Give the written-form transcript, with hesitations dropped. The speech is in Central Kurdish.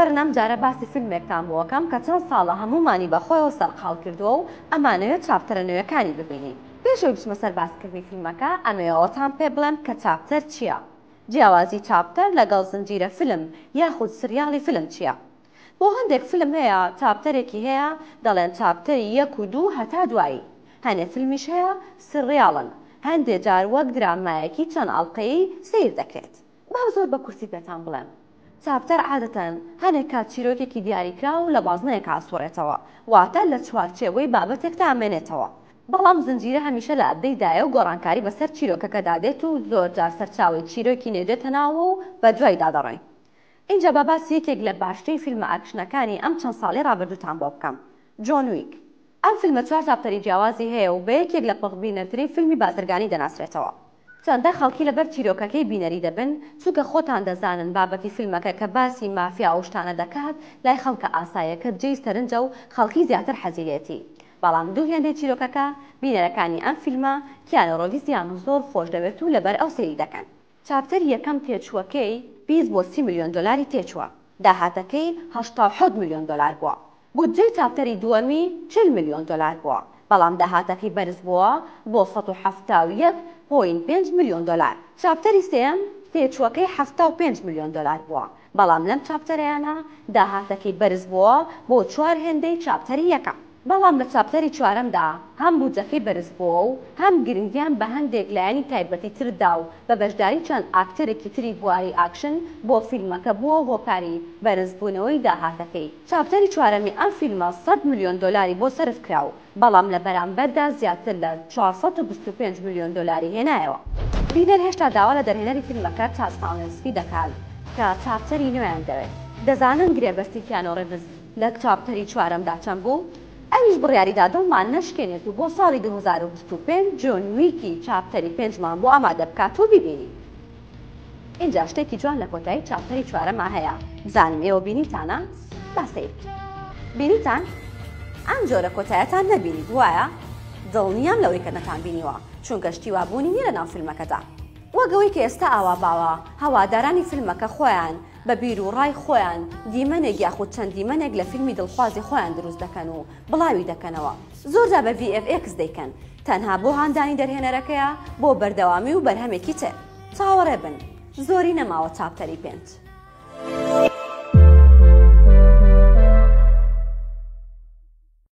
وەرنەم جارە باسی فیلمێکتان بۆکەم کە چەند ساڵە هەمومانی بەخۆیەوە سەرقاڵ کردووە و ئەمانەوێت چاپتەرە نوێیەکانی ببینین. پێشەوەی بچمە سەر باسکردنی فیلمەکە ئەمەوێتان پێ بڵێم کە چاپتەر چییە؟ جیاوازی چاپتەر لەگەڵ زنجیرە فیلم یاخود سریاڵی فیلم چییە؟ بۆ هەندێک فیلم هەیە چاپتەرێکی هەیە دەڵێن چاپتەری 1 و 2 هەتا دوایی، هەندێک فیلمیش هەیە سریاڵن، هەندێک جار وەک درامایەکی چەند ئەڵقەیی سیر دەکرێت. با زۆر بە کورسی پێتان بڵێم. چاپتەر عادەتەن هەنێک کات چیرۆکێکی دیاریکرا و لە بازنەیەک ئاسوڕێتەوە، واتە لە چوارچێوەی بابەتێکدا ئەمێنێتەوە. بەڵام زنجیرە هەمیشە لە ئەبدەیدایە و گۆڕانکاری بەسەر چیرۆکەکەدا دێت و زۆر جار سەرچاوی چیرۆکی نێدێتە ناوە و بە دوایدا دەڕۆین. اینجا با باسی یەکێک لە باشترین فیلمە ئاکشنەکانی ئەم چەند ساڵی ڕابردووتان بۆ بکەم، جۆن ویک. ئەم فیلمە 4 چاپتەری جیاوازی هەیە و بە یەکێک لە پڕبینەرترین فیلمی بازرگانی دەناسرێتەوە. چەندە خەڵکی لەبەر چیرۆکەکەی بینەری دەبن، چونکە خۆتان دەزانن بابەتی فیلمەکە کە باسی مافیا و شتانە دەکات لای خەڵکە ئاسایەکە جێی سەرنجە و خەڵکی زیاتر حەزیرێتی. بەڵام دوو هێندەی چیرۆکەکە بینەرەکانی ئەم فیلمە کیانۆ ڕۆڤیزیان زۆر خۆش دەوێت و لەبەر ئەو سەیری دەکەن. چاپتەری یەکەم تێچووەکەی 20 بۆ 30 میلیۆن دۆلاری تێچووە، داهاتەکەی 87 میلیۆن دۆلار بووە. بودجەی چاپتەری دووەمی 40 میلیۆن دۆلار بووە، بەڵام داهاتەکەی بەرز بووە بۆ 171.5 میلیۆن دۆلار. چاپتەری سێم تێچووەکەی 75 میلیۆن دۆلار بووە، بەڵام لەم چاپتەرەیانە داهاتەکەی بەرز بووە بۆ 4 هێندەی چاپتەری یەکەم. بەڵام لە چاپتەری چوارەمدا هەم بودجەکەی بەرز بووە و هەم گرنگیان بە هەندێک لایەنی تایبەتی تردا و بە بەشداری چەند ئاکتەرێکی تری بواری ئاکشن بۆ فیلمەکە بووە هۆکاری بەرزبوونەوەی داهاتەکەی. چاپتەری چوارەمی ئەم فیلمە 100 میلیۆن دۆلاری بۆ سەرف کراو، بەڵام لە بەرامبەردا زیاتر لە 425 میلیۆن دۆلاری هێنایەوە. بینەر هێشتا داوا لە دەرهێنەری فیلمەکە چارلز تاونسکی دەکات کە چاپتەری نوێیان دەوێت. دەزانن گرێبەستی کیانۆ ڕێڤز لە چاپتەری چوارەمدا چەند بوو؟ ئەویش بڕیاریدا دڵمان نەشکێنێت و بۆ ساڵی 2025 جۆن ویکی چاپتەری 5مان بۆ ئامادە بکات و ببینی. اینجا شتێکی جوان لە کۆتایی چاپتەری چوارەما هەیە. بزانم ئێوە بینیتانە؟ با سەیر بکەین. بینیتان؟ ئەم جۆرە کۆتاییەتان نەبینیت وایە؟ دڵنیام لەوەی کە نەتان بینیوە، چونکە شتی وابوونی نیە لەناو فیلمەکەدا. وەگەوەی کە ئێستا ئاوا باوە هەوادارانی فیلمەکە خۆیان بە بیر و ڕای خۆیان دیمەنێک یاخود چەند دیمەنێک لە فیلمی دڵخوازی خۆیان دروست دەکەن و بڵاوی دەکەنەوە. زۆرجا بە VFX دەیکەن، تەنها بۆ هاندانی دەرهێنەرەکەیە بۆ بەردەوامی و بەرهەمێکی تر. چاوەڕێ بن، زۆری نەماوە چاپتەری 5.